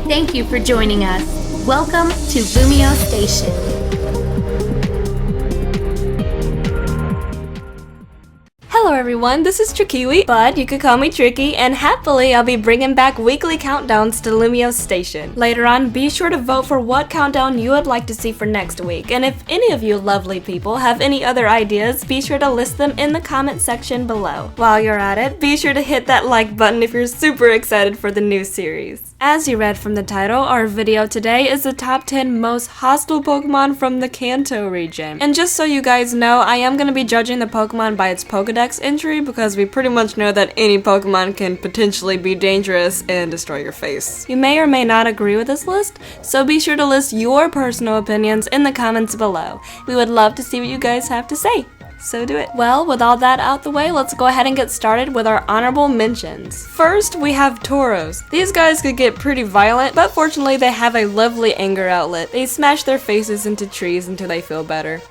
Thank you for joining us. Welcome to Lumio Station. Hello everyone, this is Trickywi, but you could call me Tricky, and happily I'll be bringing back weekly countdowns to Lumio Station. Later on, be sure to vote for what countdown you would like to see for next week, and if any of you lovely people have any other ideas, be sure to list them in the comment section below. While you're at it, be sure to hit that like button if you're super excited for the new series. As you read from the title, our video today is the top 10 most hostile Pokemon from the Kanto region. And just so you guys know, I am going to be judging the Pokemon by its Pokedex entry because we pretty much know that any Pokemon can potentially be dangerous and destroy your face. You may or may not agree with this list, so be sure to list your personal opinions in the comments below. We would love to see what you guys have to say. So do it. Well, with all that out the way, let's go ahead and get started with our honorable mentions. First, we have Tauros. These guys could get pretty violent, but fortunately they have a lovely anger outlet. They smash their faces into trees until they feel better.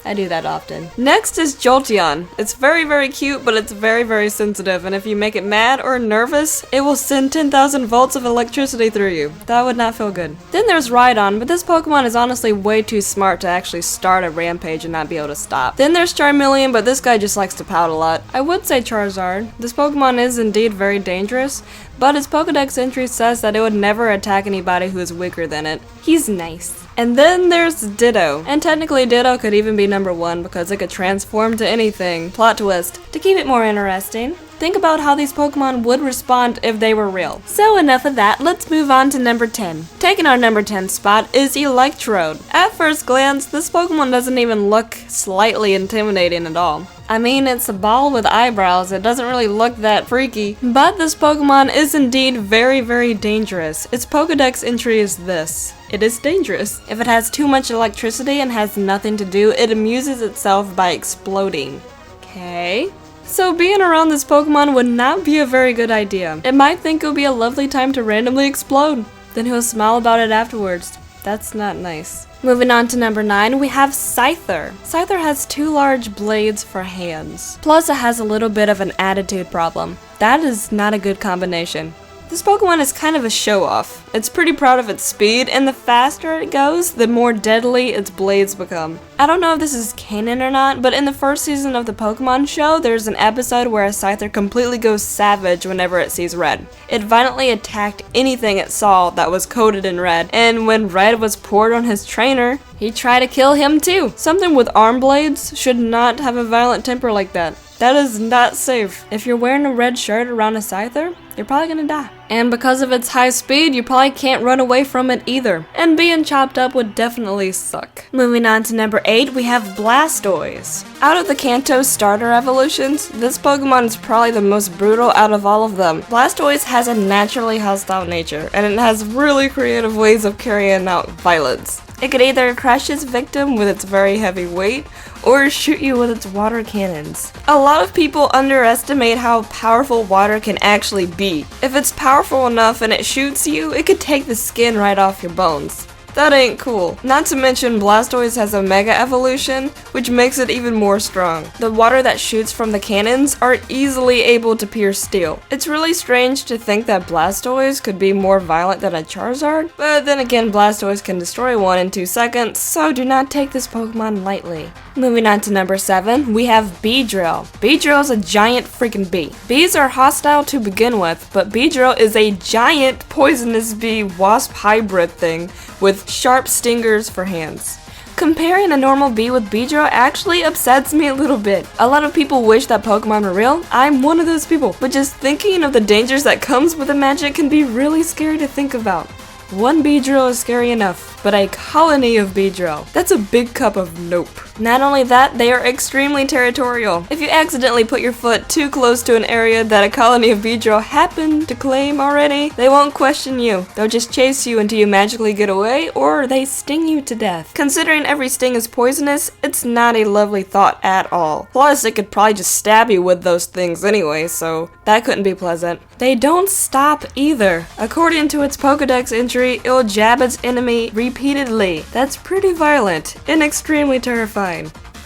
I do that often. Next is Jolteon. It's very cute, but it's very sensitive, and if you make it mad or nervous, it will send 10,000 volts of electricity through you. That would not feel good. Then there's Rhydon, but this Pokemon is honestly way too smart to actually start a rampage and not be able to stop. Then there's Charmeleon, but this guy just likes to pout a lot. I would say Charizard. This Pokemon is indeed very dangerous, but its Pokedex entry says that it would never attack anybody who is weaker than it. He's nice. And then there's Ditto. And technically Ditto could even be number 1 because it could transform to anything. Plot twist. To keep it more interesting, think about how these Pokemon would respond if they were real. So enough of that, let's move on to number 10. Taking our number 10 spot is Electrode. At first glance, this Pokemon doesn't even look slightly intimidating at all. I mean, it's a ball with eyebrows, it doesn't really look that freaky. But this Pokemon is indeed very dangerous. Its Pokedex entry is this. It is dangerous. If it has too much electricity and has nothing to do, it amuses itself by exploding. Okay. So being around this Pokemon would not be a very good idea. It might think it would be a lovely time to randomly explode. Then he'll smile about it afterwards. That's not nice. Moving on to number 9, we have Scyther. Scyther has 2 large blades for hands. Plus it has a little bit of an attitude problem. That is not a good combination. This Pokemon is kind of a show-off. It's pretty proud of its speed, and the faster it goes, the more deadly its blades become. I don't know if this is canon or not, but in the first season of the Pokemon show, there's an episode where a Scyther completely goes savage whenever it sees red. It violently attacked anything it saw that was coated in red, and when red was poured on his trainer, he tried to kill him too. Something with arm blades should not have a violent temper like that. That is not safe. If you're wearing a red shirt around a Scyther, you're probably gonna die. And because of its high speed, you probably can't run away from it either. And being chopped up would definitely suck. Moving on to number 8, we have Blastoise. Out of the Kanto starter evolutions, this Pokemon is probably the most brutal out of all of them. Blastoise has a naturally hostile nature, and it has really creative ways of carrying out violence. It could either crush its victim with its very heavy weight, or shoot you with its water cannons. A lot of people underestimate how powerful water can actually be. If it's powerful enough and it shoots you, it could take the skin right off your bones. That ain't cool. Not to mention Blastoise has a Mega Evolution, which makes it even more strong. The water that shoots from the cannons are easily able to pierce steel. It's really strange to think that Blastoise could be more violent than a Charizard, but then again Blastoise can destroy one in 2 seconds, so do not take this Pokemon lightly. Moving on to number 7, we have Beedrill. Beedrill is a giant freaking bee. Bees are hostile to begin with, but Beedrill is a giant poisonous bee wasp hybrid thing with sharp stingers for hands. Comparing a normal bee with Beedrill actually upsets me a little bit. A lot of people wish that Pokemon were real. I'm one of those people. But just thinking of the dangers that comes with the magic can be really scary to think about. One Beedrill is scary enough, but a colony of Beedrill, that's a big cup of nope. Not only that, they are extremely territorial. If you accidentally put your foot too close to an area that a colony of Beedrill happened to claim already, they won't question you. They'll just chase you until you magically get away, or they sting you to death. Considering every sting is poisonous, it's not a lovely thought at all. Plus, it could probably just stab you with those things anyway, so that couldn't be pleasant. They don't stop either. According to its Pokedex entry, it will jab its enemy repeatedly. That's pretty violent and extremely terrifying.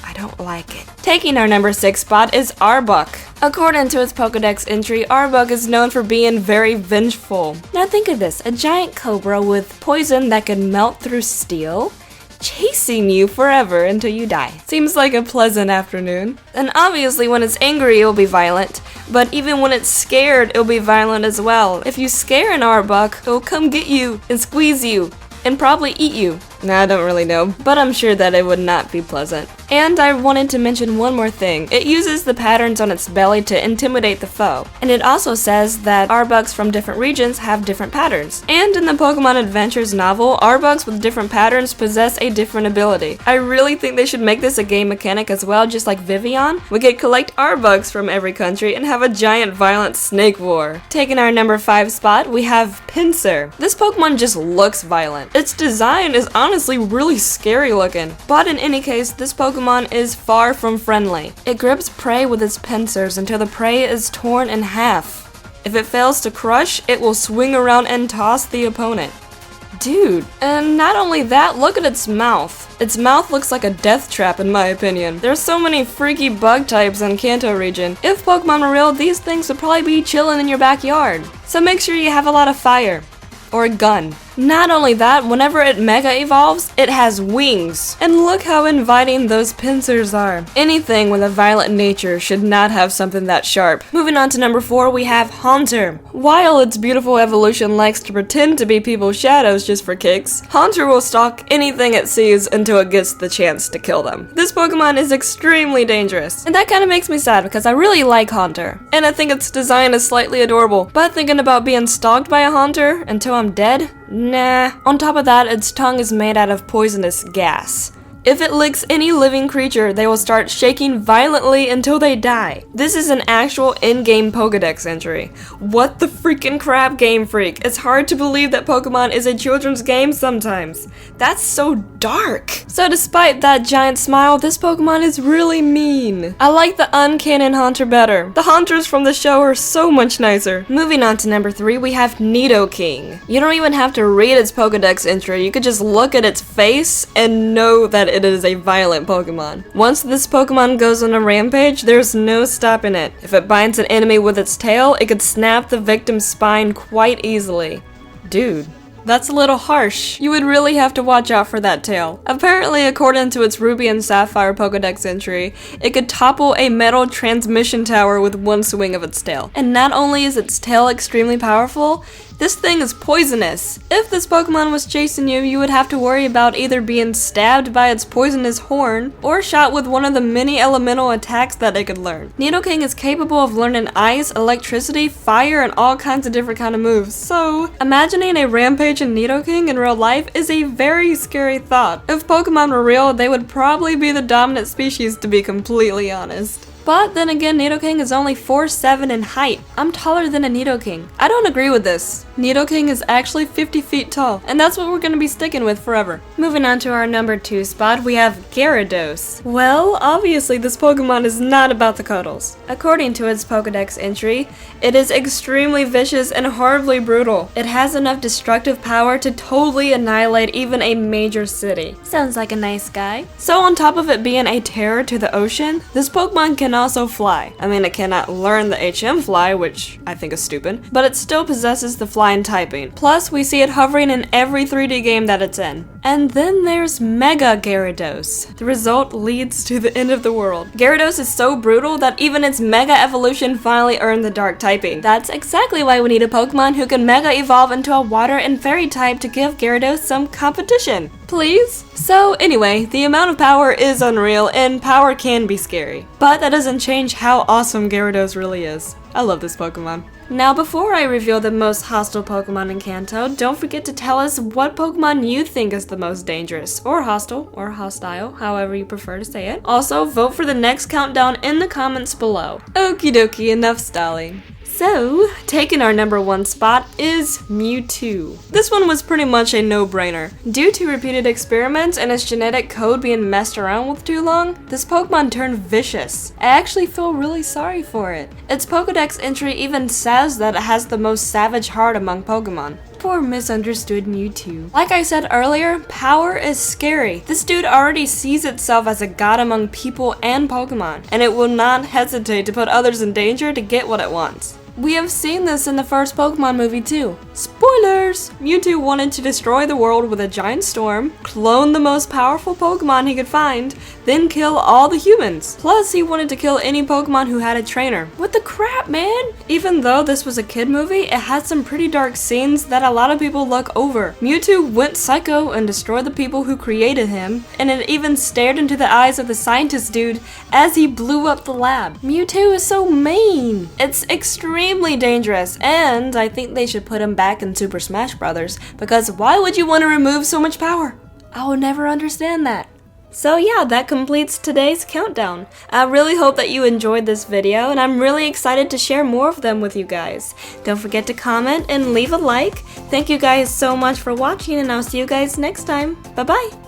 I don't like it. Taking our number 6 spot is Arbok. According to its Pokedex entry, Arbok is known for being very vengeful. Now think of this, a giant cobra with poison that can melt through steel, chasing you forever until you die. Seems like a pleasant afternoon. And obviously when it's angry it'll be violent, but even when it's scared it'll be violent as well. If you scare an Arbok, it'll come get you and squeeze you and probably eat you. Nah, I don't really know, but I'm sure that it would not be pleasant. And I wanted to mention one more thing. It uses the patterns on its belly to intimidate the foe. And it also says that Arbuks from different regions have different patterns. And in the Pokemon Adventures novel, Arbuks with different patterns possess a different ability. I really think they should make this a game mechanic as well, just like Vivian. We could collect Arbuks from every country and have a giant violent snake war. Taking our number 5 spot, we have Pincer. This Pokemon just looks violent. Its design is honestly really scary looking. But in any case, this Pokemon is far from friendly. It grips prey with its pincers until the prey is torn in half. If it fails to crush, it will swing around and toss the opponent. Dude, and not only that, look at its mouth. Its mouth looks like a death trap in my opinion. There's so many freaky bug types in Kanto region. If Pokemon were real, these things would probably be chilling in your backyard. So make sure you have a lot of fire. Or a gun. Not only that, whenever it mega evolves, it has wings. And look how inviting those pincers are. Anything with a violent nature should not have something that sharp. Moving on to number 4, we have Haunter. While its beautiful evolution likes to pretend to be people's shadows just for kicks, Haunter will stalk anything it sees until it gets the chance to kill them. This Pokemon is extremely dangerous. And that kind of makes me sad because I really like Haunter. And I think its design is slightly adorable. But thinking about being stalked by a Haunter until I'm dead? Nah. On top of that, its tongue is made out of poisonous gas. If it licks any living creature, they will start shaking violently until they die. This is an actual in-game Pokedex entry. What the freaking crap, Game Freak? It's hard to believe that Pokemon is a children's game sometimes. That's so dark. So despite that giant smile, this Pokemon is really mean. I like the uncanon Haunter better. The Haunters from the show are so much nicer. Moving on to number 3, we have Neato King. You don't even have to read its Pokedex entry. You could just look at its face and know that it is a violent Pokemon. Once this Pokemon goes on a rampage, there's no stopping it. If it binds an enemy with its tail, it could snap the victim's spine quite easily. Dude. That's a little harsh. You would really have to watch out for that tail. Apparently, according to its Ruby and Sapphire Pokedex entry, it could topple a metal transmission tower with one swing of its tail. And not only is its tail extremely powerful, this thing is poisonous. If this Pokemon was chasing you, you would have to worry about either being stabbed by its poisonous horn or shot with one of the many elemental attacks that it could learn. Neato King is capable of learning ice, electricity, fire, and all kinds of different kind of moves. So, imagining a rampage in Neato King in real life is a very scary thought. If Pokemon were real, they would probably be the dominant species, to be completely honest. But then again, Neato King is only 4'7" in height. I'm taller than a Neato King. I don't agree with this. Neato King is actually 50 feet tall, and that's what we're gonna be sticking with forever. Moving on to our number 2 spot, we have Gyarados. Well, obviously this Pokemon is not about the cuddles. According to its Pokedex entry, it is extremely vicious and horribly brutal. It has enough destructive power to totally annihilate even a major city. Sounds like a nice guy. So on top of it being a terror to the ocean, this Pokemon can also fly. I mean, it cannot learn the HM fly, which I think is stupid, but it still possesses the flying typing. Plus, we see it hovering in every 3D game that it's in. And then there's Mega Gyarados. The result leads to the end of the world. Gyarados is so brutal that even its Mega evolution finally earned the dark typing. That's exactly why we need a Pokemon who can Mega evolve into a water and fairy type to give Gyarados some competition. Please? So anyway, the amount of power is unreal, and power can be scary. But that doesn't change how awesome Gyarados really is. I love this Pokemon. Now before I reveal the most hostile Pokemon in Kanto, don't forget to tell us what Pokemon you think is the most dangerous, or hostile, or hostile, however you prefer to say it. Also, vote for the next countdown in the comments below. Okie dokie, enough stalling. So, taking our number 1 spot is Mewtwo. This one was pretty much a no-brainer. Due to repeated experiments and its genetic code being messed around with too long, this Pokemon turned vicious. I actually feel really sorry for it. Its Pokedex entry even says that it has the most savage heart among Pokemon. Poor misunderstood Mewtwo. Like I said earlier, power is scary. This dude already sees itself as a god among people and Pokemon, and it will not hesitate to put others in danger to get what it wants. We have seen this in the first Pokemon movie too. Spoilers! Mewtwo wanted to destroy the world with a giant storm, clone the most powerful Pokemon he could find, then kill all the humans. Plus, he wanted to kill any Pokemon who had a trainer. What the crap, man? Even though this was a kid movie, it had some pretty dark scenes that a lot of people look over. Mewtwo went psycho and destroyed the people who created him, and it even stared into the eyes of the scientist dude as he blew up the lab. Mewtwo is so mean. It's extremely dangerous, and I think they should put him back in Super Smash Bros. Because why would you want to remove so much power? I will never understand that. So yeah, that completes today's countdown. I really hope that you enjoyed this video, and I'm really excited to share more of them with you guys. Don't forget to comment and leave a like. Thank you guys so much for watching, and I'll see you guys next time. Bye bye!